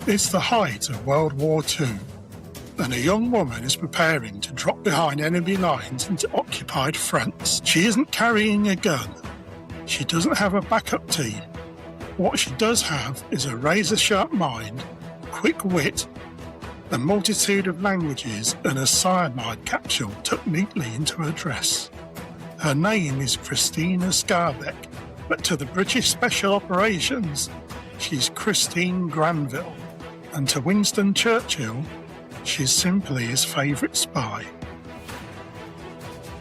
It's the height of World War II, and a young woman is preparing to drop behind enemy lines into occupied France. She isn't carrying a gun. She doesn't have a backup team. What she does have is a razor-sharp mind, quick wit, a multitude of languages, and a cyanide capsule tucked neatly into her dress. Her name is Krystyna Skarbek, but to the British Special Operations, she's Christine Granville, and to Winston Churchill, she's simply his favourite spy.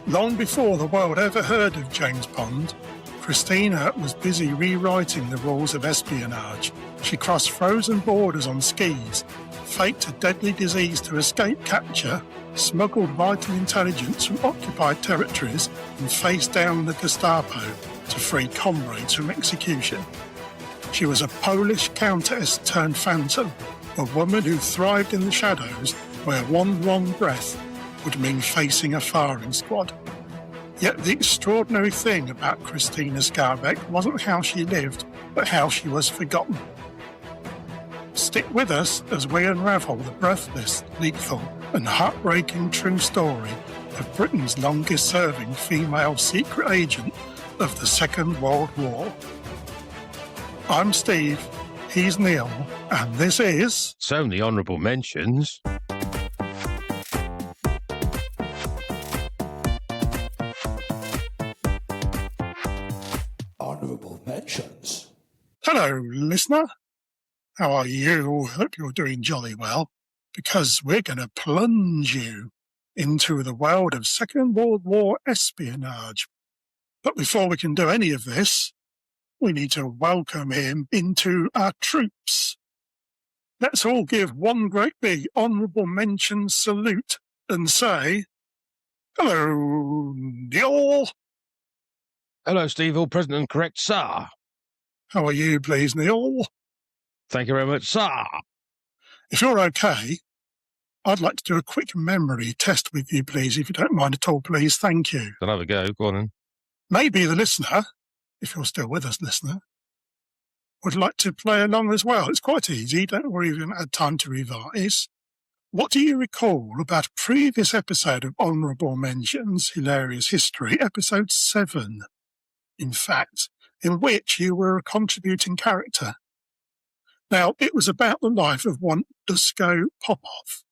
Long before the world ever heard of James Bond, Krystyna was busy rewriting the rules of espionage. She crossed frozen borders on skis, faked a deadly disease to escape capture, smuggled vital intelligence from occupied territories, and faced down the Gestapo to free comrades from execution. She was a Polish countess turned phantom, a woman who thrived in the shadows where one wrong breath would mean facing a firing squad. Yet the extraordinary thing about Krystyna Skarbek wasn't how she lived, but how she was forgotten. Stick with us as we unravel the breathless, lethal and heartbreaking true story of Britain's longest-serving female secret agent of the Second World War. I'm Steve, he's Neil, and this is... So the Honourable Mentions. Honourable Mentions. Hello, listener. How are you? Hope you're doing jolly well, because we're going to plunge you into the world of Second World War espionage. But before we can do any of this, we need to welcome him into our troops. Let's all give one great big Honourable Mention salute and say, hello, Neil. Hello, Steve, all present and correct, sir. How are you, please, Neil? Thank you very much, sir. If you're okay, I'd like to do a quick memory test with you, please, if you don't mind at all, please. Thank you. I'll have a go. Go on then. Maybe the listener, if you're still with us, listener, would like to play along as well. It's quite easy. Don't worry, you haven't had time to revise. What do you recall about a previous episode of Honourable Mentions, Hilarious History, episode 7, in fact, in which you were a contributing character? Now, it was about the life of one Dusko Popov.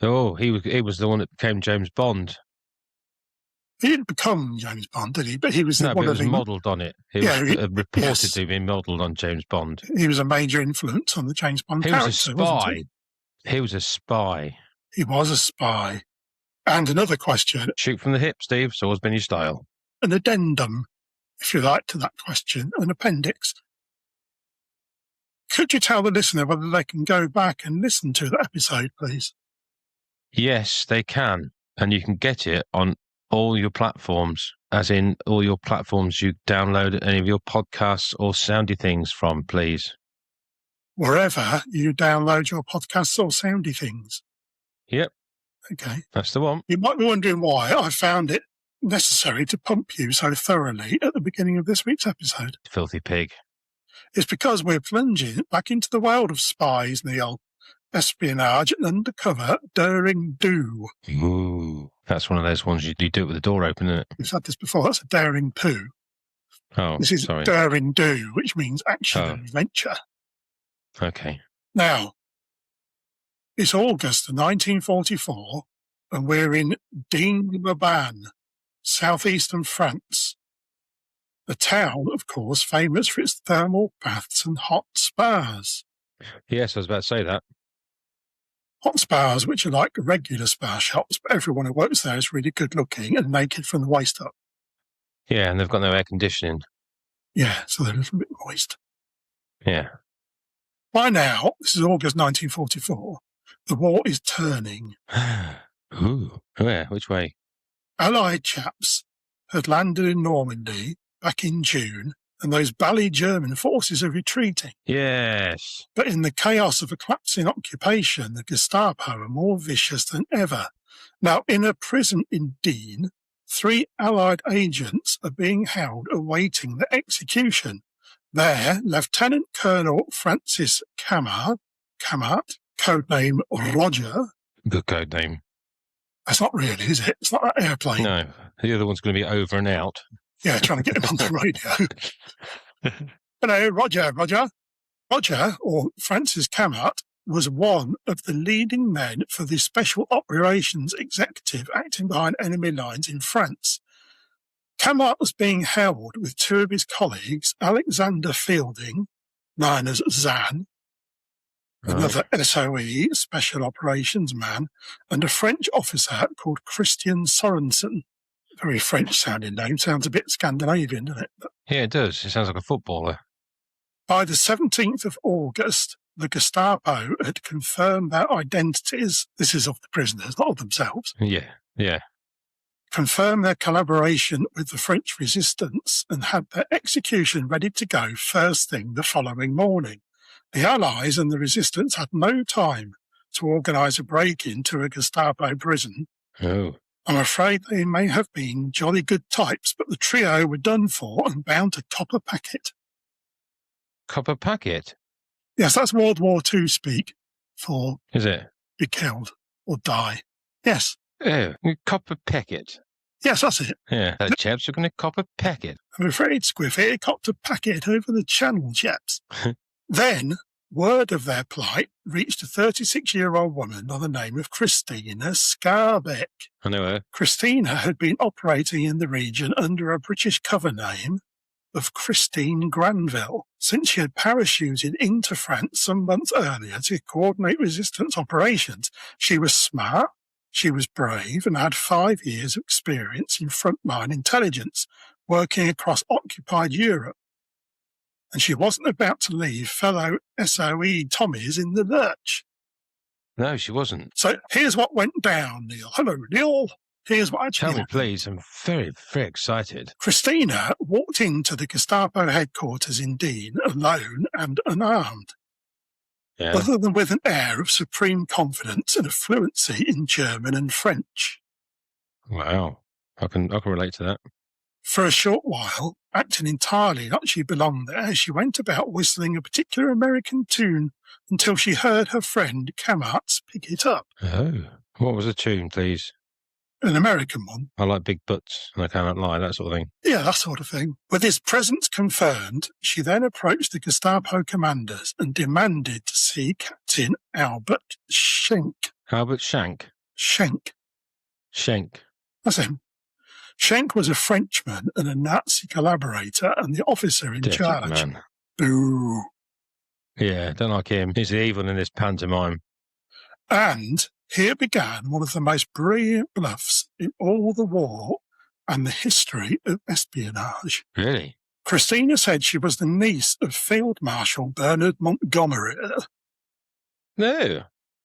Oh, he was the one that became James Bond. He didn't become James Bond, did he? But he was No, one but of it was modelled on it. He was reported to be modelled on James Bond. He was a major influence on the James Bond character, wasn't he? He was a spy. He was a spy. And another question. Shoot from the hip, Steve. It's always been your style. An addendum, if you like, to that question, an appendix. Could you tell the listener whether they can go back and listen to that episode, please? Yes, they can. And you can get it on all your platforms, as in all your platforms you download any of your podcasts or soundy things from, please. Wherever you download your podcasts or soundy things. Yep. Okay. That's the one. You might be wondering why I found it necessary to pump you so thoroughly at the beginning of this week's episode. Filthy pig. It's because we're plunging back into the world of spies, Neil. Espionage and undercover daring do. Ooh, that's one of those ones you do it with the door open, isn't it? We've had this before. That's a daring poo. Oh, this is sorry. Daring do, which means action and adventure. Okay. Now, it's August 1944, and we're in Digne-les-Bains, southeastern France. A town, of course, famous for its thermal baths and hot spas. Yes, I was about to say that. Hot spas, which are like regular spa shops, but everyone who works there is really good looking and naked from the waist up. Yeah, and they've got no air conditioning. Yeah, so they're a little bit moist. Yeah. By now, this is August 1944, the war is turning. Ooh, where? Which way? Allied chaps had landed in Normandy back in June, and those bally German forces are retreating. Yes. But in the chaos of a collapsing occupation, the Gestapo are more vicious than ever. Now, in a prison in Digne, 3 Allied agents are being held awaiting their execution. There, Lieutenant Colonel Francis Camart, codename Roger. Good code name. That's not really, is it? It's not that airplane. No, the other one's going to be over and out. Yeah, trying to get him on the radio. Hello, Roger. Roger, or Francis Camart, was one of the leading men for the Special Operations Executive acting behind enemy lines in France. Camart was being held with two of his colleagues, Alexander Fielding, known as Zan, another S.O.E. Special Operations man, and a French officer called Christian Sorensen. Very French-sounding name. Sounds a bit Scandinavian, doesn't it? But Yeah, it does. It sounds like a footballer. by the 17th of August, the Gestapo had confirmed their identities. This is of the prisoners, not of themselves. Yeah. Confirmed their collaboration with the French resistance and had their execution ready to go first thing the following morning. The Allies and the resistance had no time to organise a break-in to a Gestapo prison. Oh. I'm afraid they may have been jolly good types, but the trio were done for and bound to cop a packet. Copper packet? Yes, that's World War II speak for Is it? be killed or die. Yes. Oh, copper packet. Yes, that's it. Yeah, the chaps are going to cop a packet. I'm afraid, Squiffy, copped a packet over the channel, chaps. Then, word of their plight reached a 36-year-old woman by the name of Krystyna Skarbek. I know her. Krystyna had been operating in the region under a British cover name of Christine Granville, since she had parachuted into France some months earlier to coordinate resistance operations. She was smart, she was brave, and had 5 years of experience in frontline intelligence, working across occupied Europe. And she wasn't about to leave fellow S.O.E. Tommies in the lurch. No, she wasn't. So here's what went down, Neil. Hello, Neil. Here's what actually Tell me, happened. please. I'm very, very excited. Krystyna walked into the Gestapo headquarters in Dean alone and unarmed, Yeah. other than with an air of supreme confidence and a fluency in German and French. Wow. I can relate to that. For a short while, acting entirely like she belonged there, she went about whistling a particular American tune until she heard her friend Camart's pick it up. Oh. What was the tune, please? An American one. I like big butts and I cannot lie, that sort of thing. Yeah, that sort of thing. With his presence confirmed, she then approached the Gestapo commanders and demanded to see Captain Albert Schenk. Albert Shank? Schenk. Schenk. That's him. Schenk was a Frenchman and a Nazi collaborator and the officer in Dirty charge. man. Boo. Yeah, don't like him. He's the evil in this pantomime. And here began one of the most brilliant bluffs in all the war and the history of espionage. Really? Krystyna said she was the niece of Field Marshal Bernard Montgomery No.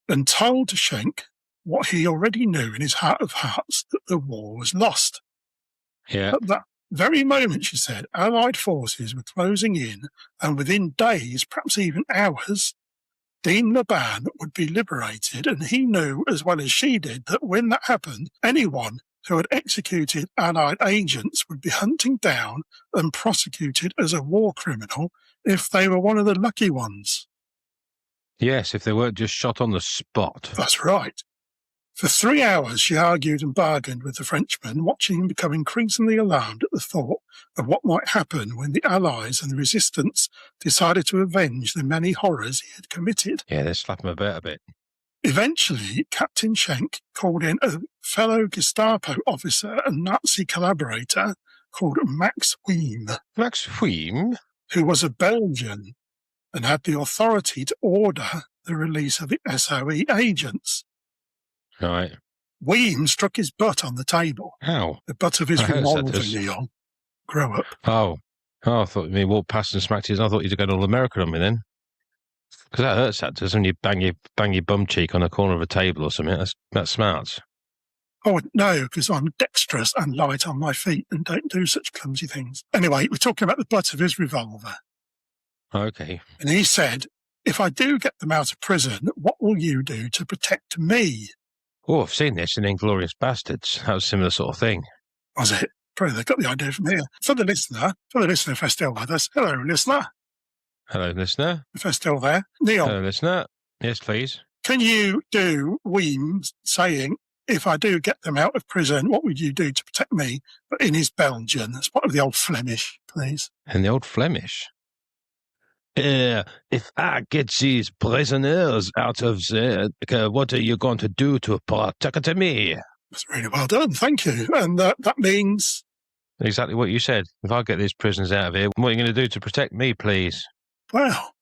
and told Schenk what he already knew in his heart of hearts, that the war was lost. Yeah. At that very moment, she said, Allied forces were closing in, and within days, perhaps even hours, Dean Laban would be liberated, and he knew as well as she did that when that happened, anyone who had executed Allied agents would be hunted down and prosecuted as a war criminal if they were one of the lucky ones. Yes, if they weren't just shot on the spot. That's right. For 3 hours, she argued and bargained with the Frenchman, watching him become increasingly alarmed at the thought of what might happen when the Allies and the resistance decided to avenge the many horrors he had committed. Yeah, they slap him about a bit. Eventually, Captain Schenk called in a fellow Gestapo officer and Nazi collaborator called Max Weem, Max Weem? who was a Belgian and had the authority to order the release of the S.O.E. agents. Right. Weem struck his butt on the table. How? The butt of his I heard revolver, that is- Neil. Grow up. Oh, I thought he walked past and smacked his. I thought you'd go all American on me then. Because that hurts, that does, when you bang your bum cheek on the corner of a table or something. That smarts. Oh, no, because I'm dexterous and light on my feet and don't do such clumsy things. Anyway, we're talking about the butt of his revolver. Okay. And he said, if I do get them out of prison, what will you do to protect me? Oh, I've seen this in Inglourious Bastards. That was a similar sort of thing. Was it? Probably they got the idea from here. For the listener, if they're still with us, hello, listener. Hello, listener. if they're still there. Neil, Hello, listener. Yes, please. can you do Weems saying, if I do get them out of prison, what would you do to protect me? But in his Belgian, as part of the old Flemish, please. And the old Flemish. If I get these prisoners out of there, what are you going to do to protect me? That's really well done, thank you. And that means... Exactly what you said. If I get these prisoners out of here, what are you going to do to protect me, please? Well,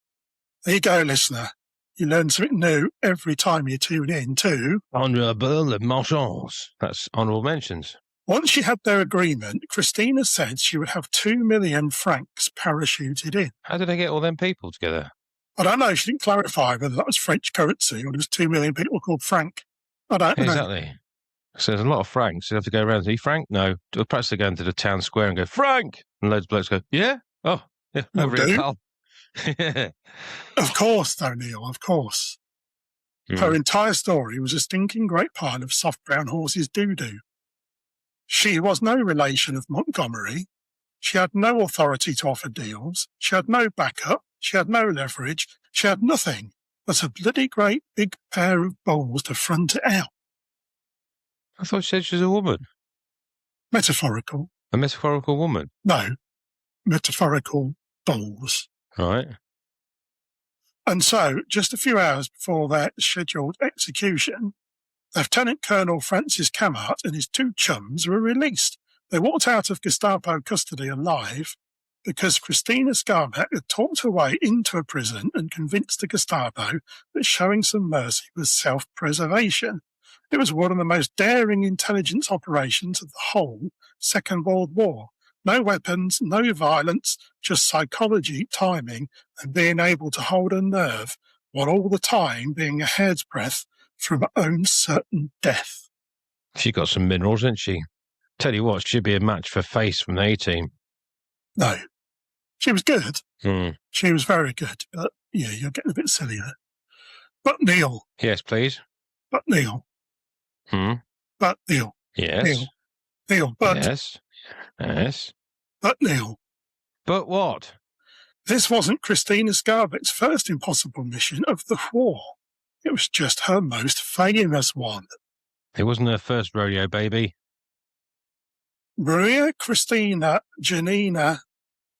there you go, listener. You learn something new every time you tune in to... Honourable Mentions. That's Honourable Mentions. Once she had their agreement, Krystyna said she would have 2 million francs parachuted in. How did they get all them people together? I don't know, she didn't clarify whether that was French currency or there was 2 million people called franc. I don't know. Exactly. So there's a lot of Franks. You have to go around and say, Frank? No. Perhaps they go into the town square and go, Frank! And loads of blokes go, yeah? Oh, yeah, over here, pal. Of course, though, Neil, of course. Her entire story was a stinking great pile of soft brown horses doo-doo. She was no relation of Montgomery. She had no authority to offer deals. She had no backup. She had no leverage. She had nothing but a bloody great big pair of balls to front it out. I thought she said she was a woman. Metaphorical. A metaphorical woman? No. Metaphorical balls. Right. And so, just a few hours before their scheduled execution, Lieutenant Colonel Francis Camart and his 2 chums were released. They walked out of Gestapo custody alive because Krystyna Skarbek had talked her way into a prison and convinced the Gestapo that showing some mercy was self-preservation. It was one of the most daring intelligence operations of the whole Second World War. No weapons, no violence, just psychology, timing, and being able to hold a nerve, while all the time being a hair's breadth from her own certain death. She got some minerals, didn't she? Tell you what, she'd be a match for Face from the A-Team. No. She was good. She was very good. But, yeah, you're getting a bit silly there. But Neil. Yes, please. But Neil. But Neil. Yes. Neil, but... Yes. Yes. But Neil. But what? This wasn't Krystyna Skarbek's first impossible mission of the war. It was just her most famous one. It wasn't her first rodeo, baby. Maria Krystyna Janina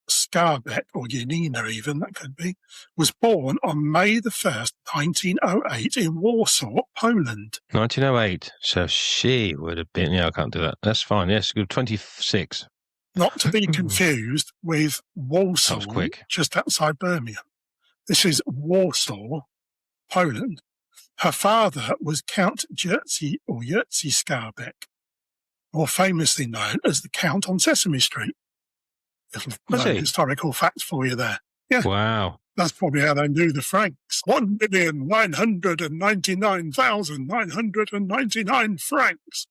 Skarbek, or Janina even, that could be, was born on May the 1st, 1908 in Warsaw, Poland. 1908. So she would have been... Yeah, I can't do that. That's fine. Yes, 26. Not to be confused with Warsaw, That was quick. Just outside Birmingham. This is Warsaw, Poland. Her father was Count Jerzy Skarbek, more famously known as the Count on Sesame Street. Little historical facts for you there. Yeah. Wow. That's probably how they knew the Franks. 1,999,999 francs.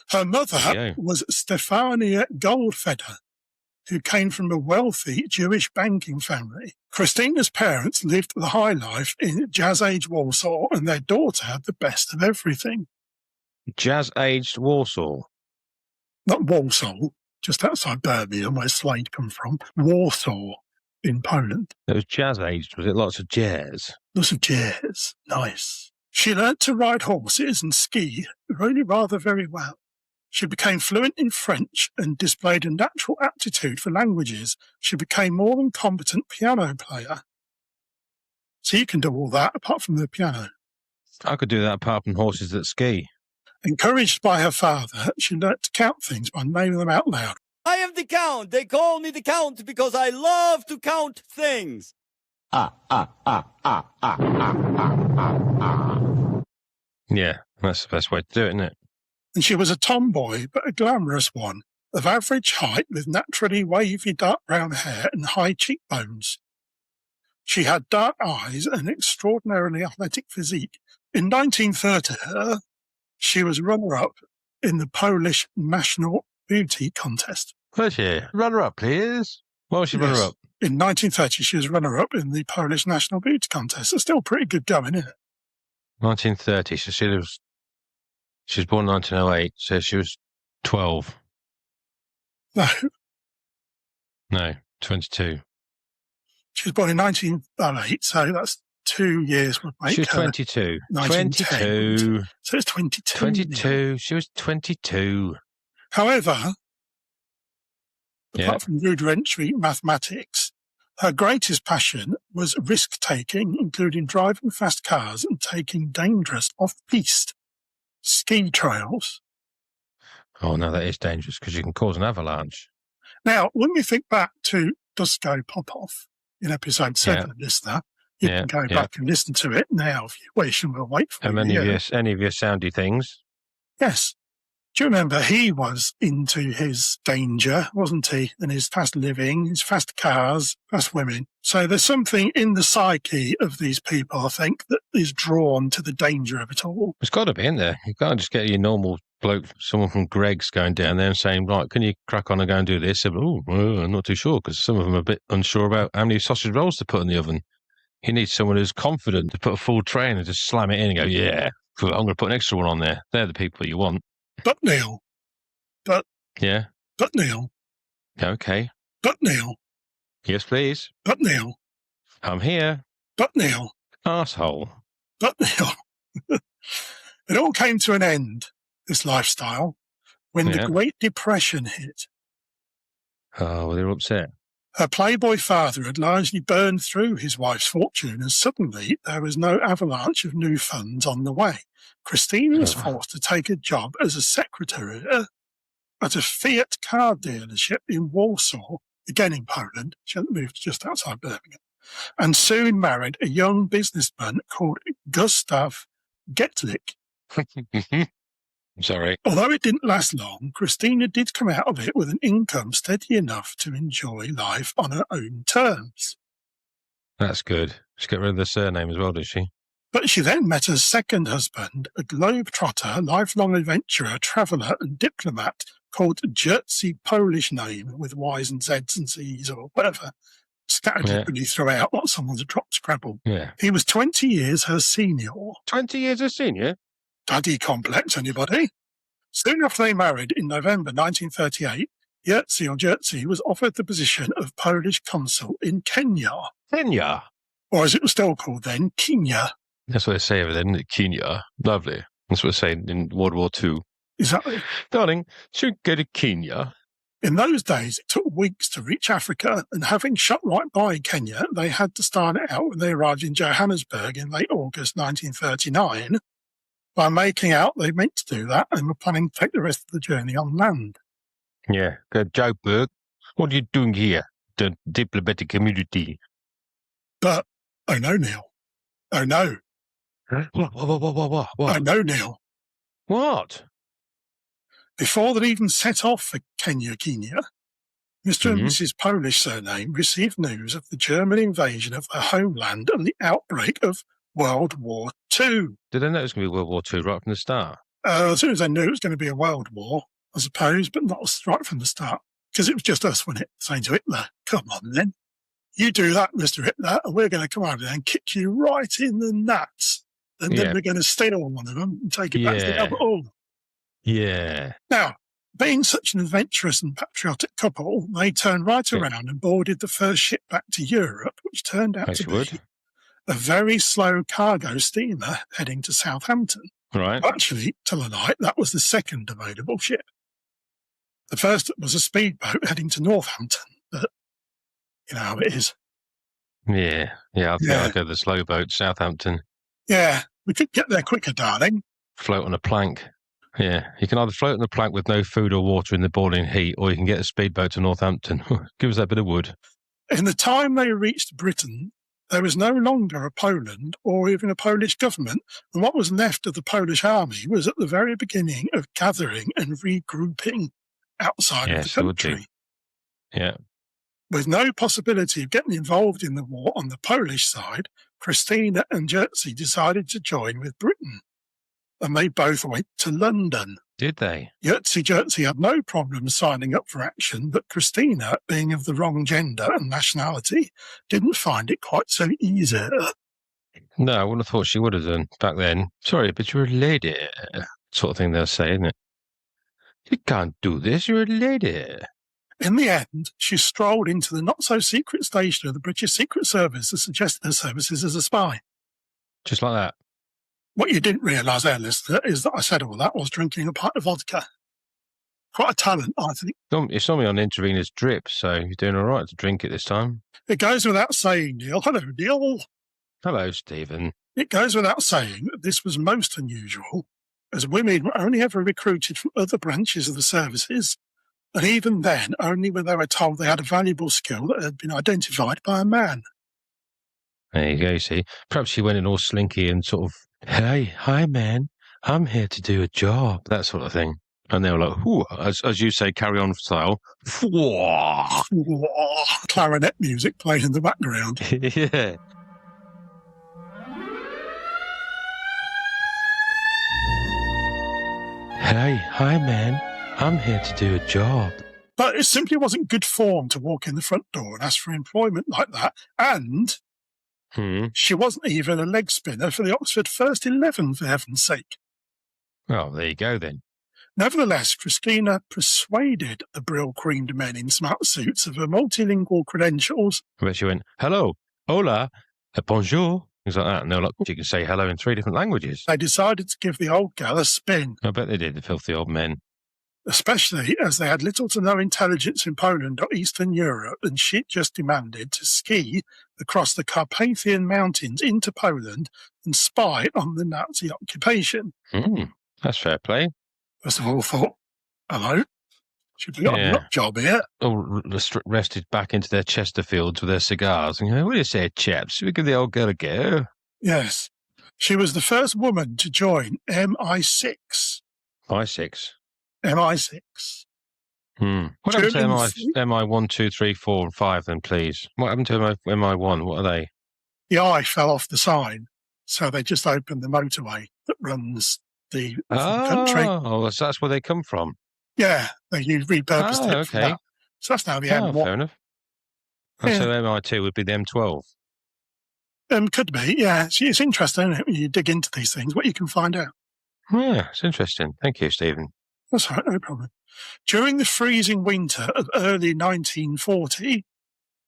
Her mother was Stefania Goldfeder, who came from a wealthy Jewish banking family. Krystyna's parents lived the high life in jazz-age Warsaw, and their daughter had the best of everything. Jazz-aged Warsaw? Not Warsaw, just outside Birmingham, where Slade come from. Warsaw, in Poland. It was jazz-aged, was it? Lots of jazz? Lots of jazz. Nice. She learnt to ride horses and ski rather very well. She became fluent in French and displayed a natural aptitude for languages. She became more than competent piano player. So you can do all that apart from the piano. I could do that apart from horses that ski. Encouraged by her father, she learnt to count things by naming them out loud. I am the Count. They call me the Count because I love to count things. Yeah, that's the best way to do it, isn't it? And she was a tomboy, but a glamorous one, of average height with naturally wavy dark brown hair and high cheekbones. She had dark eyes and an extraordinarily athletic physique. In 1930, she was runner-up in the Polish National Beauty Contest. Was she? Runner-up, please. Why was she runner-up? In 1930, she was runner-up in the Polish National Beauty Contest. It's still pretty good going, isn't it? 1930, so she was born in 1908, so she was 12. No. No. 22. She was born in 1908, so that's 2 years would make She was her 22. 1910. 22. So it's 22. 22. She was 22. However, Yeah. apart from rudimentary mathematics, her greatest passion was risk-taking, including driving fast cars and taking dangerous off-piste ski trails. Oh, no, that is dangerous because you can cause an avalanche. Now, when we think back to Dusko Popoff in episode 7 of Listener, you can go back and listen to it now if you wish, and we'll wait for And you. any of your soundy things? Yes. Do you remember he was into his danger, wasn't he? And his fast living, his fast cars, fast women. So there's something in the psyche of these people, I think, that is drawn to the danger of it all. It's got to be in there. You can't just get your normal bloke, someone from Greg's going down there and saying, right, can you crack on and go and do this? Oh, I'm not too sure, because some of them are a bit unsure about how many sausage rolls to put in the oven. You need someone who's confident to put a full tray in and just slam it in and go, yeah, I'm going to put an extra one on there. They're the people you want. But Neil. Yeah. But Neil. Okay. But Neil. Yes, please. But Neil. I'm here. But Neil. Arsehole. But Neil. It all came to an end, this lifestyle, when the Great Depression hit. Oh, well, they're upset. Her playboy father had largely burned through his wife's fortune, and suddenly there was no avalanche of new funds on the way. Christine was forced to take a job as a secretary at a Fiat car dealership in Warsaw, again in Poland. She had moved just outside Birmingham, and soon married a young businessman called Gustav Getlich. Sorry. Although it didn't last long, Christina did come out of it with an income steady enough to enjoy life on her own terms. That's good. She got rid of the surname as well, did she? But she then met her second husband, a globe-trotter, lifelong adventurer, traveller and diplomat called Jerzy, Polish name with Y's and Z's and C's or whatever, scattered openly throughout like someone's dropped Scrabble. Yeah. He was 20 years her senior. 20 years her senior? Daddy complex, anybody? Soon after they married in November 1938, Jerzy was offered the position of Polish consul in Kenya. Kenya? Or as it was still called then, Kenya. That's what they say over there, isn't it? Kenya. Lovely. That's what they say in World War II. Exactly. Darling, should we go to Kenya? In those days, it took weeks to reach Africa, and having shot right by Kenya, they had to start it out when they arrived in Johannesburg in late August 1939 by making out they meant to do that and were planning to take the rest of the journey on land. Yeah. Go, Joburg, what are you doing here? The diplomatic community. But, oh no, Neil. Oh no. Huh? What? Oh no, Neil. What? Before they even set off for Kenya, Mr. and Mrs. Polish surname received news of the German invasion of their homeland and the outbreak of World War II. Did they know it was going to be World War II right from the start? As soon as they knew it was going to be a world war, I suppose, but not right from the start, because it was just us, wasn't it, saying to Hitler, come on then, you do that, Mr. Hitler, and we're going to come over there and kick you right in the nuts, and then we're going to steal one of them and take it back to the other all. Yeah. Now, being such an adventurous and patriotic couple, they turned right around and boarded the first ship back to Europe, which turned out to be a very slow cargo steamer heading to Southampton. Right. Actually, tell a lie, that was the second available ship. The first was a speedboat heading to Northampton, but you know how it is. Yeah. I think I'll go the slow boat, Southampton. Yeah, we could get there quicker, darling. Float on a plank. Yeah, you can either float on a plank with no food or water in the boiling heat, or you can get a speedboat to Northampton. Give us that bit of wood. In the time they reached Britain, there was no longer a Poland or even a Polish government, and what was left of the Polish army was at the very beginning of gathering and regrouping outside of the country. Yeah. With no possibility of getting involved in the war on the Polish side, Krystyna and Jerzy decided to join with Britain, and they both went to London. Did they? Jerzy had no problem signing up for action, but Krystyna, being of the wrong gender and nationality, didn't find it quite so easy. No, I wouldn't have thought she would have done back then. Sorry, but you're a lady. Sort of thing they'll say, isn't it? You can't do this, you're a lady. In the end, she strolled into the not-so-secret station of the British Secret Service and suggested her services as a spy. Just like that. What you didn't realise there, listener, is that I said all that whilst drinking a pint of vodka. Quite a talent, I think. You saw me on intravenous drip, so you're doing all right to drink it this time. It goes without saying, Neil. Hello, Neil. Hello, Stephen. It goes without saying that this was most unusual, as women were only ever recruited from other branches of the services, and even then only when they were told they had a valuable skill that had been identified by a man. There you go, see. Perhaps she went in all slinky and sort of, hey, hi, man, I'm here to do a job, that sort of thing. And they were like, whoo, as you say, carry on style. Clarinet music playing in the background. Yeah. Hey, hi, man. I'm here to do a job. But it simply wasn't good form to walk in the front door and ask for employment like that. And she wasn't even a leg spinner for the Oxford First 11, for heaven's sake. Well, there you go then. Nevertheless, Krystyna persuaded the brill-creamed men in smart suits of her multilingual credentials. I bet she went, hello, hola, bonjour, things like that. And they were like, you can say hello in 3 different languages. They decided to give the old gal a spin. I bet they did, the filthy old men. Especially as they had little to no intelligence in Poland or Eastern Europe, and shit just demanded to ski across the Carpathian Mountains into Poland and spy on the Nazi occupation. That's fair play. First of all, thought, hello, should be on a nut job here. All rested back into their Chesterfields with their cigars. And, what do you say, chaps? Should we give the old girl a go? Yes. She was the first woman to join MI6. I6? MI6. What happened to MI 1, 2, 3, 4, and 5 then, please? What happened to MI 1? What are they? The eye fell off the sign, so they just opened the motorway that runs the country. Oh, so that's where they come from. Yeah, they repurposed it. Okay. That. So that's now the M1. Fair enough. And so MI2 would be the M12. Could be, yeah. It's interesting, isn't it, when you dig into these things, what you can find out. Yeah, it's interesting. Thank you, Stephen. That's all right, no problem. During the freezing winter of early 1940,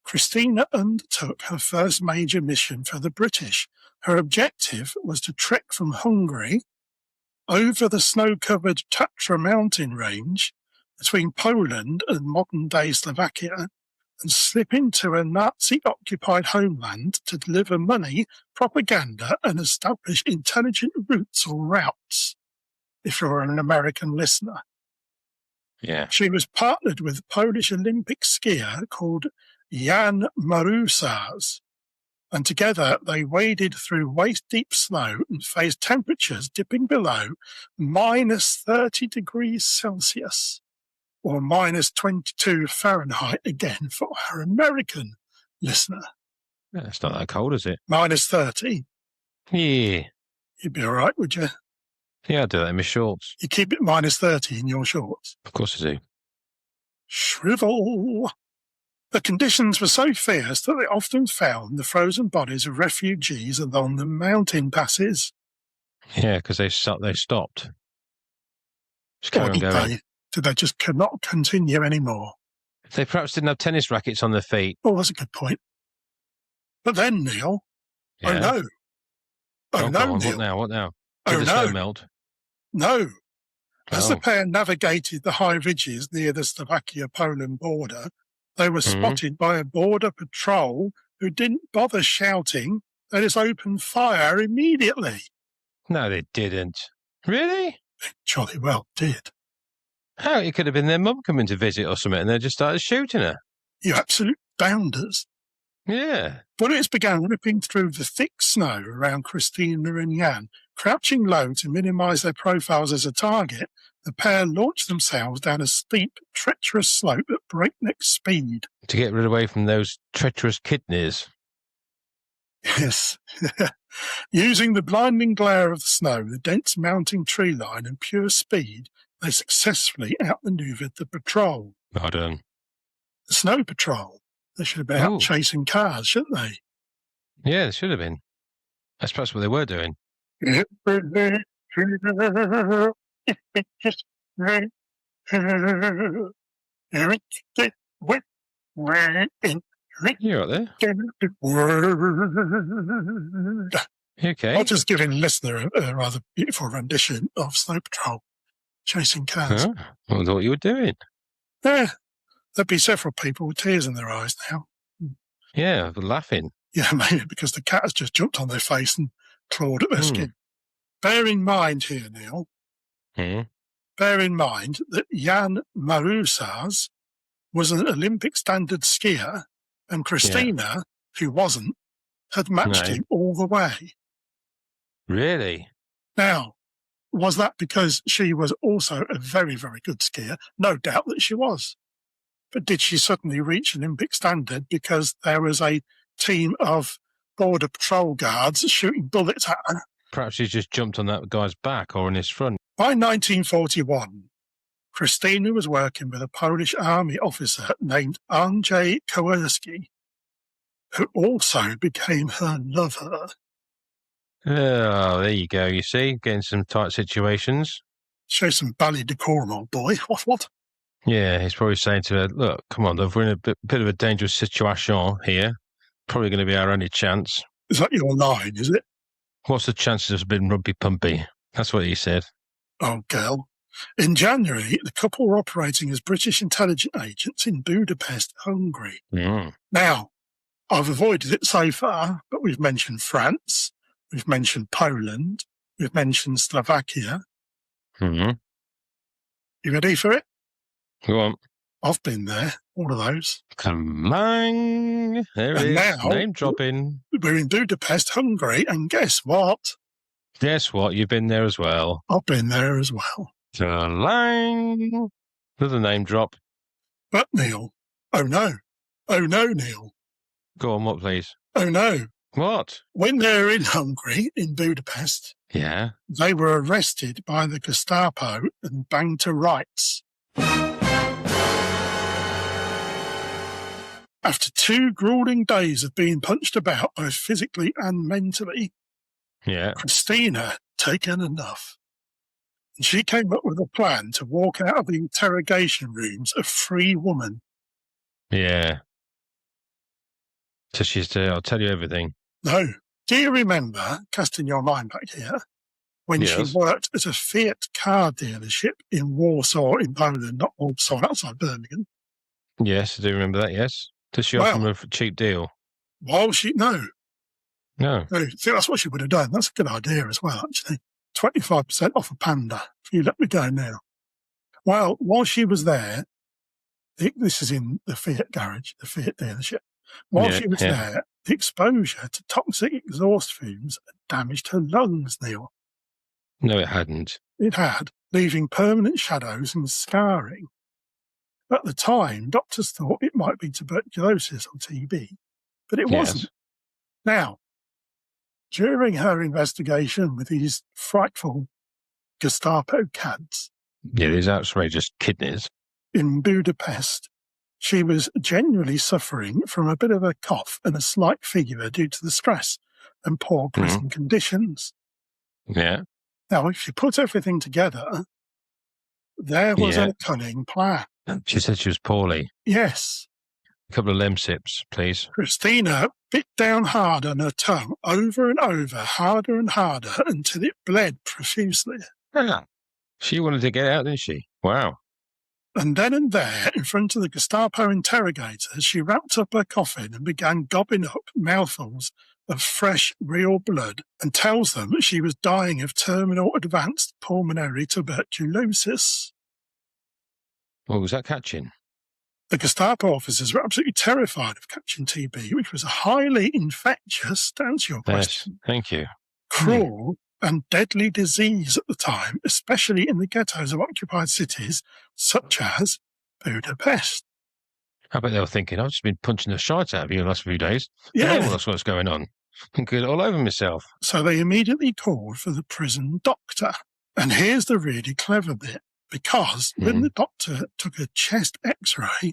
Krystyna undertook her first major mission for the British. Her objective was to trek from Hungary over the snow-covered Tatra mountain range between Poland and modern-day Slovakia and slip into a Nazi-occupied homeland to deliver money, propaganda, and establish intelligent routes or routes, if you're an American listener. Yeah. She was partnered with a Polish Olympic skier called Jan Marusas, and together they waded through waist-deep snow and faced temperatures dipping below minus 30 degrees Celsius, or minus 22 Fahrenheit again for our American listener. Yeah, it's not that cold, is it? Minus 30? Yeah. You'd be all right, would you? Yeah, I'd do that in my shorts. You keep it minus 30 in your shorts? Of course I do. Shrivel. The conditions were so fierce that they often found the frozen bodies of refugees along the mountain passes. Yeah, because they stopped. Just carry on going. Did they just cannot continue anymore? They perhaps didn't have tennis rackets on their feet. Oh, that's a good point. But then, Neil, Yeah. Neil. What now? Did the snow melt? No. As the pair navigated the high ridges near the Slovakia-Poland border, they were spotted by a border patrol who didn't bother shouting. They just opened fire immediately. No, they didn't. Really? They jolly well did. How? It could have been their mum coming to visit or something and they just started shooting her. You absolute bounders. Yeah. Bullets began ripping through the thick snow around Krystyna and Jan. Crouching low to minimise their profiles as a target, the pair launched themselves down a steep, treacherous slope at breakneck speed. To get rid away from those treacherous kidneys. Yes. Using the blinding glare of the snow, the dense mounting tree line and pure speed, they successfully outmanoeuvred the patrol. Well done. The snow patrol. They should have been out chasing cars, shouldn't they? Yeah, they should have been. That's perhaps what they were doing. We're in You're right there. word. Okay. I'll just give in listener a rather beautiful rendition of Snow Patrol chasing cars. Huh? I thought you were doing. Yeah, there'd be several people with tears in their eyes now. Yeah, laughing. Yeah, maybe because the cat has just jumped on their face and clawed at their skin. Bear in mind here, Neil, bear in mind that Jan Marusas was an Olympic standard skier and Krystyna, who wasn't, had matched him all the way. Really? Now, was that because she was also a very, very good skier? No doubt that she was. But did she suddenly reach Olympic standard because there was a team of border patrol guards shooting bullets at her? Perhaps she's just jumped on that guy's back or in his front. By 1941, Krystyna was working with a Polish army officer named Andrzej Kowerski, who also became her lover. Oh, there you go. You see, getting some tight situations. Show some bally decorum, old boy. What? Yeah, he's probably saying to her, look, come on, we're in a bit of a dangerous situation here. Probably going to be our only chance. Is that your line, is it? What's the chances of being rumpy-pumpy? That's what he said. Oh, girl. In January, the couple were operating as British intelligence agents in Budapest, Hungary. Now, I've avoided it so far, but we've mentioned France, we've mentioned Poland, we've mentioned Slovakia. You ready for it? Go on. I've been there, all of those. Come on. There it is. Now, name dropping. We're in Budapest, Hungary, and guess what? Guess what? You've been there as well. I've been there as well. Another name drop. But Neil, oh no, Neil. Go on, what, please? Oh no. What? When they were in Hungary, in Budapest, they were arrested by the Gestapo and banged to rights. After 2 grueling days of being punched about, both physically and mentally, Krystyna had taken enough. And she came up with a plan to walk out of the interrogation rooms a free woman. Yeah. So she's I'll tell you everything. No. Do you remember, casting your mind back here, when she worked at a Fiat car dealership in Warsaw in Poland, not Warsaw, outside Birmingham? Yes, I do remember that, yes. Did she offer him a cheap deal? No. No. I think that's what she would have done. That's a good idea as well, actually. 25% off a Panda, if you let me go now. Well, while she was there, this is in the Fiat garage, the Fiat dealership. While she was there, the exposure to toxic exhaust fumes had damaged her lungs, Neil. No, it hadn't. It had, leaving permanent shadows and scarring. At the time, doctors thought it might be tuberculosis or TB, but it wasn't. Now, during her investigation with these frightful Gestapo cads... these outrageous kidneys. In Budapest, she was genuinely suffering from a bit of a cough and a slight fever due to the stress and poor prison conditions. Yeah. Now, if you put everything together, there was a cunning plan. She said she was poorly. Yes. A couple of Lemsips, please. Krystyna bit down hard on her tongue, over and over, harder and harder, until it bled profusely. She wanted to get out, didn't she? Wow. And then and there, in front of the Gestapo interrogators, she wrapped up her coffin and began gobbing up mouthfuls of fresh, real blood, and tells them she was dying of terminal advanced pulmonary tuberculosis. What was that catching? The Gestapo officers were absolutely terrified of catching TB, which was a highly infectious, to answer your question, thank you, cruel and deadly disease at the time, especially in the ghettos of occupied cities such as Budapest. I bet they were thinking, I've just been punching the shite out of you the last few days. Yeah. That's what's going on. I'm good all over myself. So they immediately called for the prison doctor. And here's the really clever bit, because when the doctor took a chest x-ray,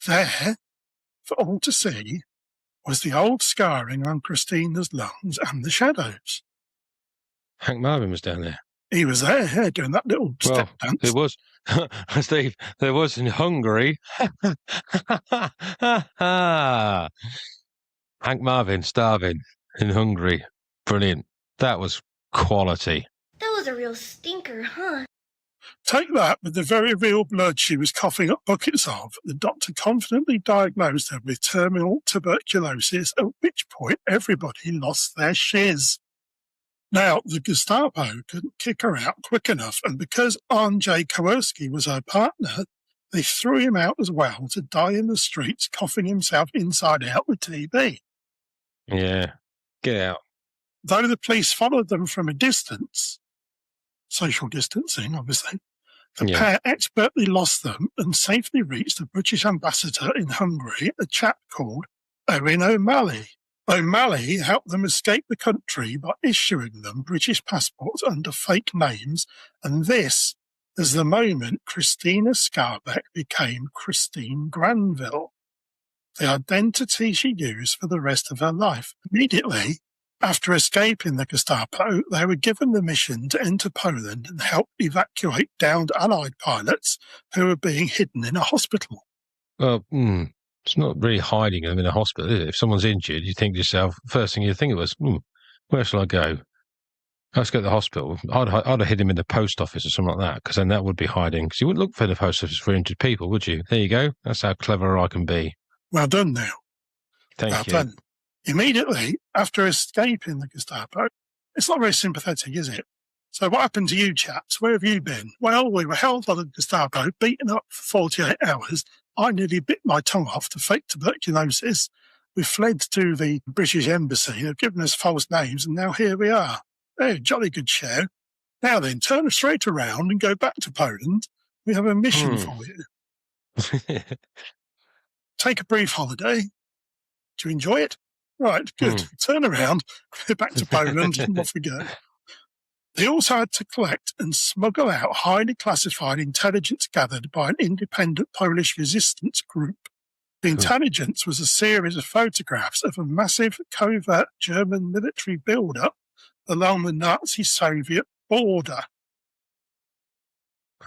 there, for all to see, was the old scarring on Krystyna's lungs and the shadows. Hank Marvin was down there. He was there, doing that little step dance. It was, Steve, there was in Hungary. Hank Marvin starving in Hungary. Brilliant. That was quality. That was a real stinker, huh? Take that with the very real blood she was coughing up buckets of. The doctor confidently diagnosed her with terminal tuberculosis, at which point everybody lost their shiz. Now, the Gestapo couldn't kick her out quick enough, and because Andrzej Kowarski was her partner, they threw him out as well to die in the streets, coughing himself inside out with TB. Yeah, get out. Though the police followed them from a distance, social distancing, obviously, the pair expertly lost them and safely reached the British ambassador in Hungary, a chap called Owen O'Malley. O'Malley helped them escape the country by issuing them British passports under fake names, and this is the moment Krystyna Skarbek became Christine Granville, the identity she used for the rest of her life. Immediately after escaping the Gestapo, they were given the mission to enter Poland and help evacuate downed Allied pilots who were being hidden in a hospital. Well, it's not really hiding them in a hospital, is it? If someone's injured, you think to yourself, first thing you think was, where shall I go? Let's go to the hospital. I'd have hid him in the post office or something like that, because then that would be hiding. Because you wouldn't look for the post office for injured people, would you? There you go. That's how clever I can be. Well done now. Thank you. Done. Immediately after escaping the Gestapo, it's not very sympathetic, is it? So what happened to you chaps? Where have you been? Well, we were held by the Gestapo, beaten up for 48 hours. I nearly bit my tongue off to fake tuberculosis. We fled to the British Embassy. They've given us false names, and now here we are. Oh, jolly good show. Now then, turn straight around and go back to Poland. We have a mission for you. Take a brief holiday. Do you enjoy it? Right, good. Turn around, go back to Poland, and off we go. They also had to collect and smuggle out highly classified intelligence gathered by an independent Polish resistance group. The intelligence was a series of photographs of a massive covert German military build-up along the Nazi-Soviet border.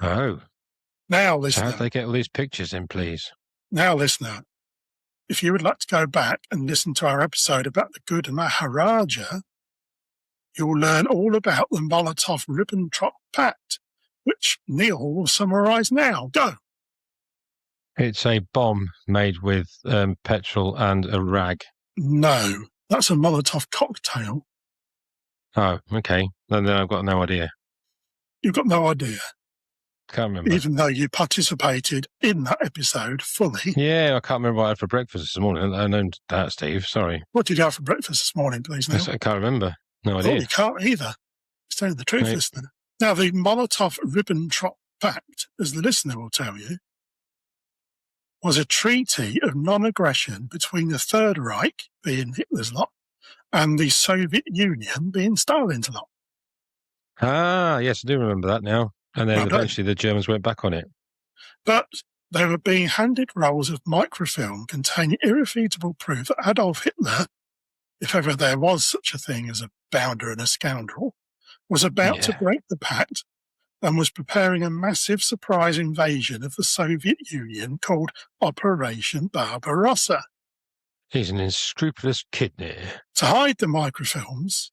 Oh. Now, listener. How did they get all these pictures in, please? Now, listener, if you would like to go back and listen to our episode about the good Maharaja, you'll learn all about the Molotov-Ribbentrop Pact, which Neil will summarise now. Go. It's a bomb made with petrol and a rag. No, that's a Molotov cocktail. Oh, okay. Then I've got no idea. You've got no idea. Can't remember. Even though you participated in that episode fully. Yeah, I can't remember what I had for breakfast this morning. I know that, Steve. Sorry. What did you have for breakfast this morning, please, Neil? I can't remember. No idea. Oh, you can't either. It's telling the truth, listener. Now, the Molotov-Ribbentrop Pact, as the listener will tell you, was a treaty of non-aggression between the Third Reich, being Hitler's lot, and the Soviet Union, being Stalin's lot. Ah, yes, I do remember that now. And then eventually the Germans went back on it. But they were being handed rolls of microfilm containing irrefutable proof that Adolf Hitler, if ever there was such a thing as a bounder and a scoundrel, was about to break the pact and was preparing a massive surprise invasion of the Soviet Union called Operation Barbarossa. He's an unscrupulous kidney. To hide the microfilms,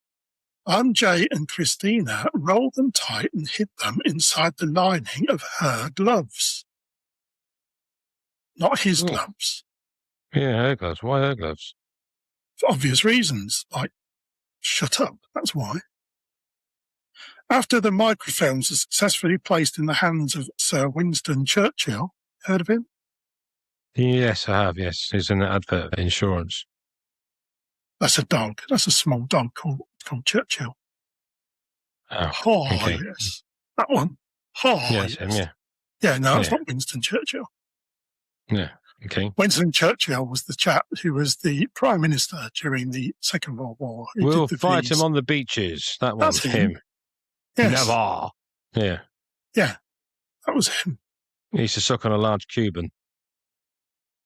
Andrzej and Krystyna rolled them tight and hid them inside the lining of her gloves. Not his gloves. Yeah, her gloves. Why her gloves? For obvious reasons, like, shut up, that's why. After the microfilms were successfully placed in the hands of Sir Winston Churchill, heard of him? Yes, I have, yes. He's in the advert for insurance. That's a dog. That's a small dog called Churchill. Oh, okay. Yes. That one. Yes, him, yeah. Yeah, no, it's not Winston Churchill. Yeah, okay. Winston Churchill was the chap who was the Prime Minister during the Second World War. We'll fight him on the beaches. That was him. Yes. Never. Yeah. Yeah, that was him. He used to suck on a large Cuban.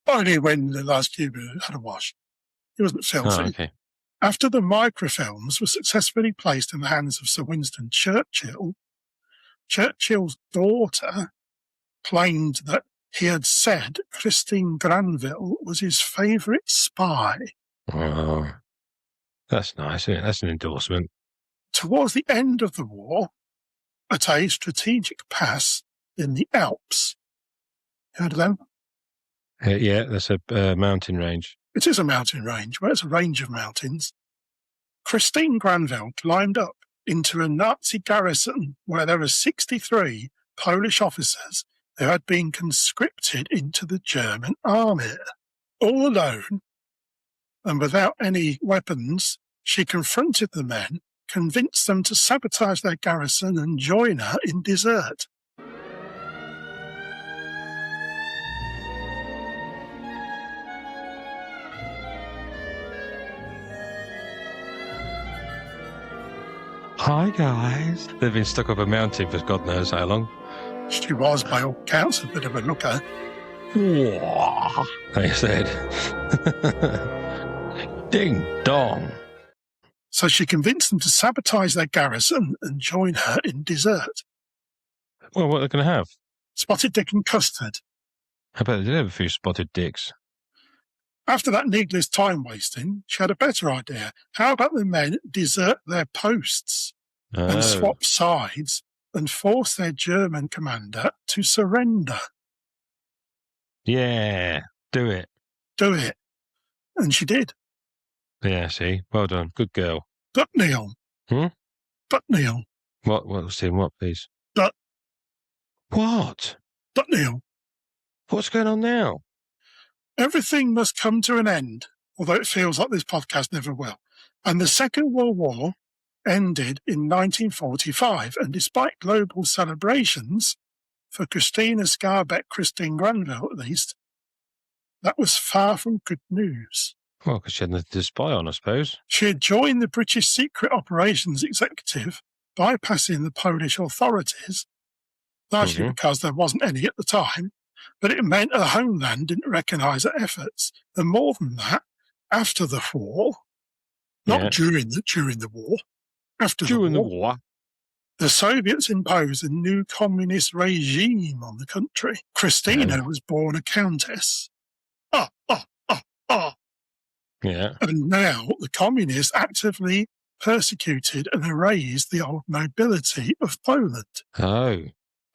Only when the large Cuban had a wash. He wasn't filthy. Oh, okay. After the microfilms were successfully placed in the hands of Sir Winston Churchill, Churchill's daughter claimed that he had said Christine Granville was his favourite spy. Oh, that's nice, isn't it? That's an endorsement. Towards the end of the war, at a strategic pass in the Alps. Heard of them? Yeah, that's a mountain range. It is a mountain range, where it's a range of mountains. Christine Granville climbed up into a Nazi garrison where there were 63 Polish officers who had been conscripted into the German army. All alone and without any weapons, she confronted the men, convinced them to sabotage their garrison and join her in desert. Hi, guys. They've been stuck up a mountain for God knows how long. She was, by all accounts, a bit of a looker. They said. Ding dong. So she convinced them to sabotage their garrison and join her in desert. Well, what are they going to have? Spotted dick and custard. I bet they did have a few spotted dicks. After that needless time wasting, she had a better idea. How about the men desert their posts and swap sides and force their German commander to surrender? Yeah, do it. Do it. And she did. Yeah, see? Well done. Good girl. But Neil. Hmm? But Neil. What's in what, please? But. What? But Neil. What's going on now? Everything must come to an end, although it feels like this podcast never will. And the Second World War ended in 1945, and despite global celebrations, for Krystyna Skarbek, Christine Granville at least, that was far from good news. Well, because she had nothing to spy on, I suppose. She had joined the British Secret Operations Executive, bypassing the Polish authorities, largely because there wasn't any at the time, but it meant her homeland didn't recognise her efforts. And more than that, after the war, not during the war, after during the war, the Soviets imposed a new communist regime on the country. Krystyna was born a countess. Yeah. And now the communists actively persecuted and erased the old nobility of Poland. Oh.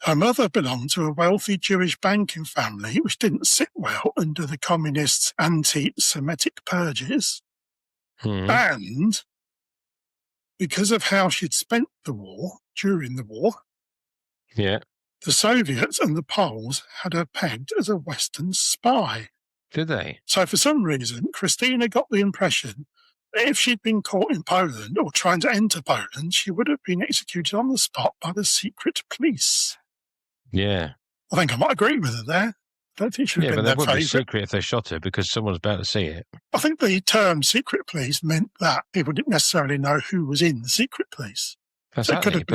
Her mother belonged to a wealthy Jewish banking family which didn't sit well under the communists' anti-Semitic purges. And because of how she'd spent the war, during the war, the Soviets and the Poles had her pegged as a Western spy. Did they? So for some reason, Krystyna got the impression that if she'd been caught in Poland or trying to enter Poland, she would have been executed on the spot by the secret police. Yeah. I think I might agree with her there. I don't think she would have been their favourite. Yeah, but they wouldn't be secret if they shot her because someone's about to see it. I think the term secret police meant that people didn't necessarily know who was in the secret police. Exactly, so it could have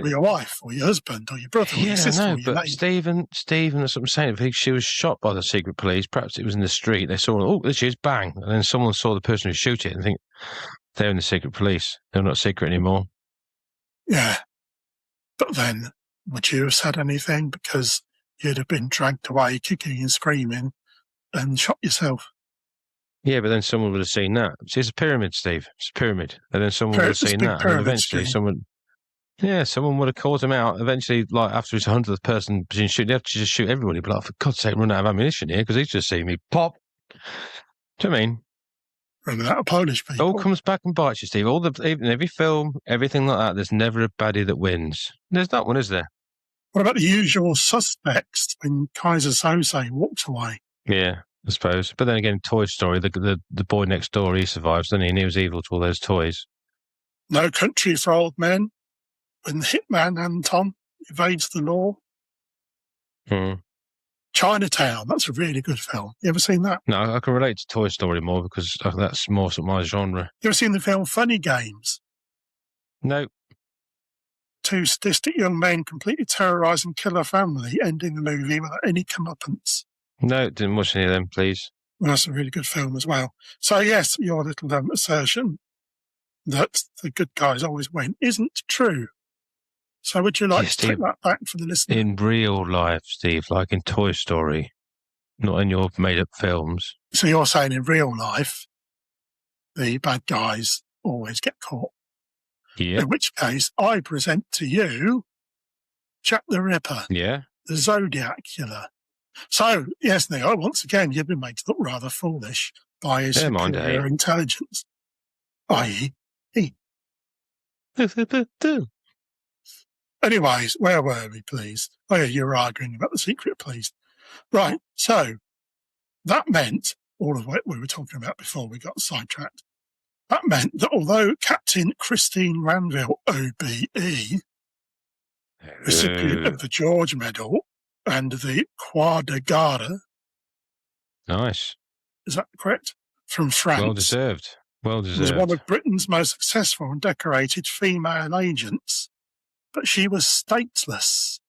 been your wife or your husband or your brother or your sister. Yeah, or your but Stephen, that's what I'm saying. If she was shot by the secret police, perhaps it was in the street. They saw, oh, there she is, bang. And then someone saw the person who shoot it and think, they're in the secret police. They're not secret anymore. Yeah. But then, would you have said anything? Because you'd have been dragged away kicking and screaming and shot yourself. Yeah, but then someone would have seen that. See, it's a pyramid, Steve. It's a pyramid. And then someone would have seen that. And eventually someone would have caught him out. Eventually, like after his 100th person being shooting, they have to just shoot everybody. But like, for God's sake, run out of ammunition here because he's just seen me pop. Do you know what I mean? Running out of Polish people. It all comes back and bites you, Steve. In every film, everything like that, there's never a baddie that wins. There's that one, is there? What about the usual suspects when Kaiser Sose walked away? Yeah, I suppose. But then again, Toy Story, the boy next door, he survives, doesn't he? And he was evil to all those toys. No Country for Old Men, when the hitman Anton evades the law. Chinatown, that's a really good film. You ever seen that? No, I can relate to Toy Story more because that's more sort of my genre. You ever seen the film Funny Games? No. Two sadistic young men completely terrorise and kill a family, ending the movie without any comeuppance. No, didn't watch any of them, please. Well, that's a really good film as well. So yes, your little assertion that the good guys always win isn't true. So would you like Yes, to take Steve. that back for the listener? In real life, Steve, like in Toy Story, not in your made-up films. So you're saying in real life, the bad guys always get caught. Yep. In which case, I present to you Jack the Ripper, Yeah. the Zodiac Killer. So, yes, Neil, once again, you've been made to look rather foolish by his Never mind, superior eh? intelligence, i.e. he. Anyways, where were we, please? Oh, yeah, you were arguing about the secret, please. Right, so that meant, all of what we were talking about before we got sidetracked, that meant that although Captain Christine Granville, OBE, recipient of the George Medal and the Croix de Garde, Nice. is that correct? From France. Well deserved. Well was deserved. one of Britain's most successful and decorated female agents, but she was stateless.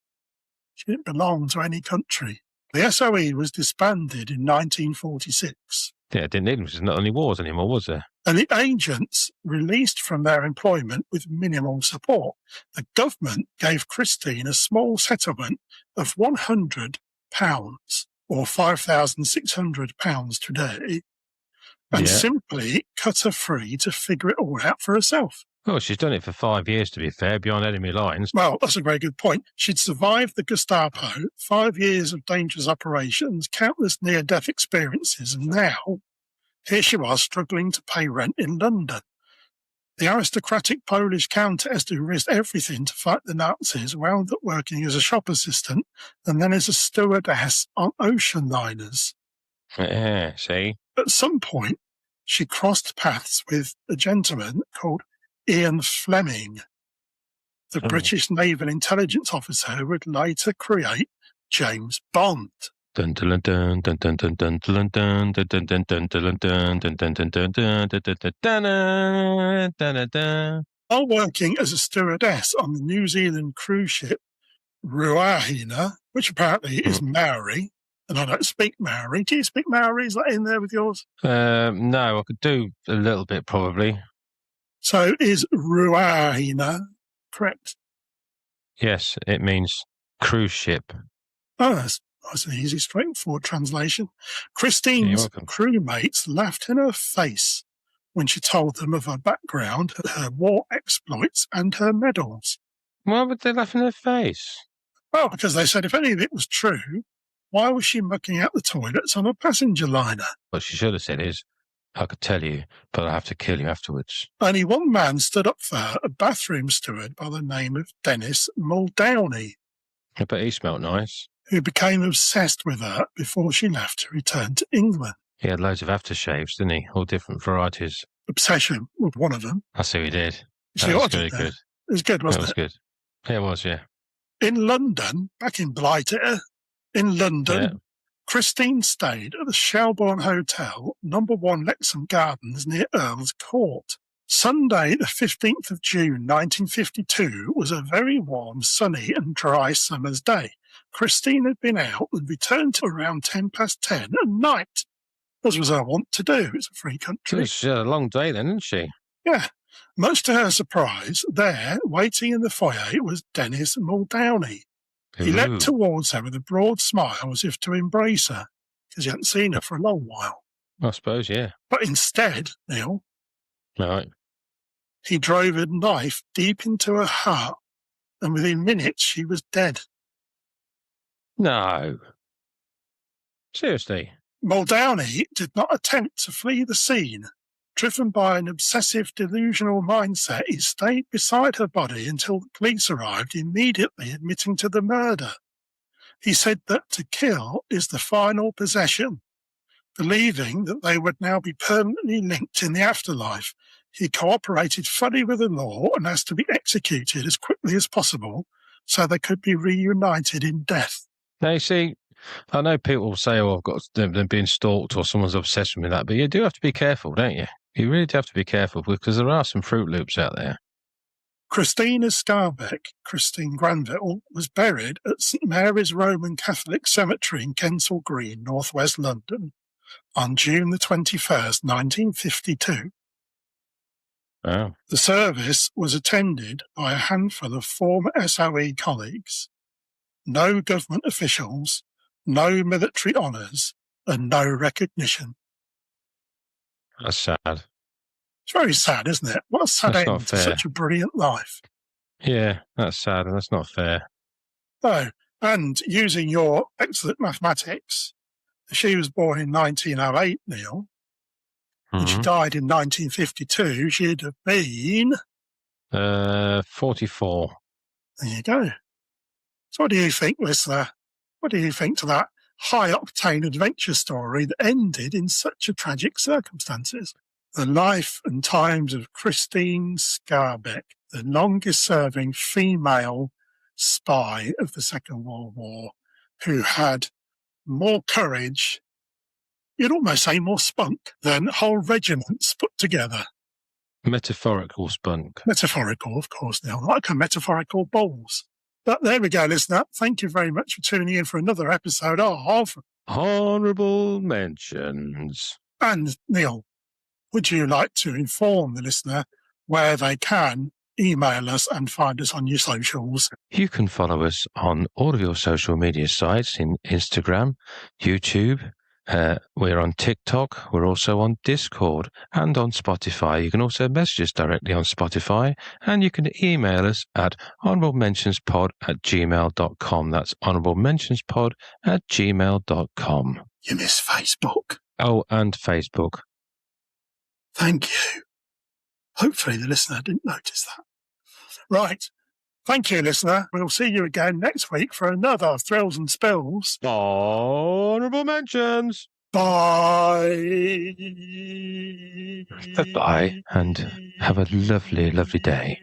She didn't belong to any country. The S.O.E. was disbanded in 1946. Yeah, it didn't need them. There's not any wars anymore, was there? And the agents released from their employment with minimal support. The government gave Christine a small settlement of £100, or £5,600 today, and simply cut her free to figure it all out for herself. Well, she's done it for 5 years, to be fair, behind enemy lines. Well, that's a very good point. She'd survived the Gestapo, 5 years of dangerous operations, countless near-death experiences, and now here she was struggling to pay rent in London. The aristocratic Polish countess who risked everything to fight the Nazis wound up working as a shop assistant and then as a stewardess on ocean liners. Yeah, see? At some point, she crossed paths with a gentleman called Ian Fleming, the British naval intelligence officer who would later create James Bond. Dun dun dun dun dun dun dun dun dun dun dun dun dun dun dun dun dun dun dun dun. While working as a stewardess on the New Zealand cruise ship Ruahina, which apparently is Maori, and I don't speak Maori. Do you speak Maori? Is that in there with yours? No, I could do a little bit probably. So is Ruahina correct? Yes, it means cruise ship. Oh, that's an easy, straightforward translation. Christine's crewmates laughed in her face when she told them of her background, her war exploits, and her medals. Why would they laugh in her face? Well, because they said if any of it was true, why was she mucking out the toilets on a passenger liner? What she should have said is, I could tell you, but I have to kill you afterwards. Only one man stood up for her, a bathroom steward by the name of Dennis Muldowney. I bet he smelt nice. Who became obsessed with her before she left to return to England. He had loads of aftershaves, didn't he? All different varieties. Obsession with one of them. I see what he did. That was very good. It was good, wasn't it? That was good. Yeah, it was, yeah. In London, back in Blighter, in London, Christine stayed at the Shelbourne Hotel, No. 1 Lexham Gardens near Earl's Court. Sunday, the 15th of June, 1952, was a very warm, sunny and dry summer's day. Christine had been out and returned to around 10:10 at night, as was her wont to do. It's a free country. She had a long day then, didn't she? Yeah. Most to her surprise, there, waiting in the foyer, was Dennis Muldowney. He leapt towards her with a broad smile as if to embrace her, because he hadn't seen her for a long while. I suppose, yeah. But instead, Neil, right, he drove a knife deep into her heart, and within minutes she was dead. No. Seriously? Muldowney did not attempt to flee the scene. Driven by an obsessive, delusional mindset, he stayed beside her body until the police arrived, immediately admitting to the murder. He said that to kill is the final possession. Believing that they would now be permanently linked in the afterlife, he cooperated fully with the law and asked to be executed as quickly as possible so they could be reunited in death. Now, you see, I know people say, oh, I've got them being stalked or someone's obsessed with me, that, but you do have to be careful, don't you? You really do have to be careful because there are some Fruit Loops out there. Krystyna Skarbek, Christine Granville, was buried at St Mary's Roman Catholic Cemetery in Kensal Green, northwest London, on June the 21st, 1952. Wow. The service was attended by a handful of former S.O.E. colleagues. No government officials, no military honours, and no recognition. That's sad. It's very sad, isn't it? What a sad That's not end to fair. such a brilliant life. Yeah, that's sad, and that's not fair. Oh, and using your excellent mathematics, she was born in 1908, Neil, and she died in 1952. She'd have been... 44. There you go. So what do you think, listener? What do you think to that high-octane adventure story that ended in such a tragic circumstances? The life and times of Krystyna Skarbek, the longest-serving female spy of the Second World War, who had more courage, you'd almost say more spunk, than whole regiments put together. Metaphorical spunk. Metaphorical, of course, now, like a metaphorical balls. But there we go, listener. Thank you very much for tuning in for another episode of Honourable Mentions. And, Neil, would you like to inform the listener where they can email us and find us on your socials? You can follow us on all of your social media sites in Instagram, YouTube. We're on TikTok. We're also on Discord and on Spotify. You can also message us directly on Spotify, and you can email us at honourablementionspod@gmail.com. That's honourablementionspod@gmail.com. You miss Facebook. Oh, and Facebook. Thank you. Hopefully the listener didn't notice that. Right. Thank you, listener. We'll see you again next week for another Thrills and Spills. Honourable Mentions. Bye. Goodbye, and have a lovely, lovely day.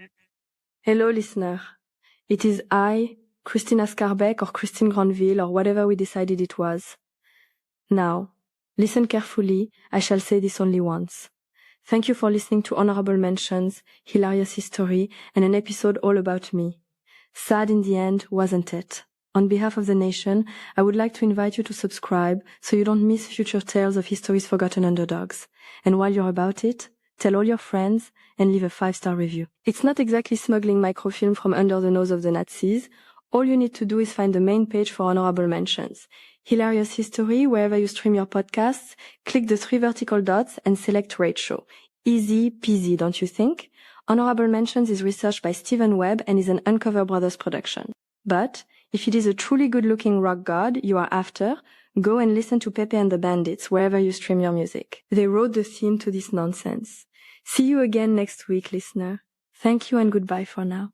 Hello, listener. It is I, Krystyna Skarbek or Christine Granville or whatever we decided it was. Now, listen carefully. I shall say this only once. Thank you for listening to Honourable Mentions, Hilarious History, and an episode all about me. Sad in the end, wasn't it? On behalf of the nation, I would like to invite you to subscribe so you don't miss future tales of history's forgotten underdogs. And while you're about it, tell all your friends and leave a 5-star review. It's not exactly smuggling microfilm from under the nose of the Nazis. All you need to do is find the main page for Honourable Mentions. Hilarious History, wherever you stream your podcasts, click the 3 vertical dots and select Rate Show. Easy peasy, don't you think? Honourable Mentions is researched by Stephen Webb and is an Uncover Brothers production. But if it is a truly good-looking rock god you are after, go and listen to Pepe and the Bandits wherever you stream your music. They wrote the theme to this nonsense. See you again next week, listener. Thank you and goodbye for now.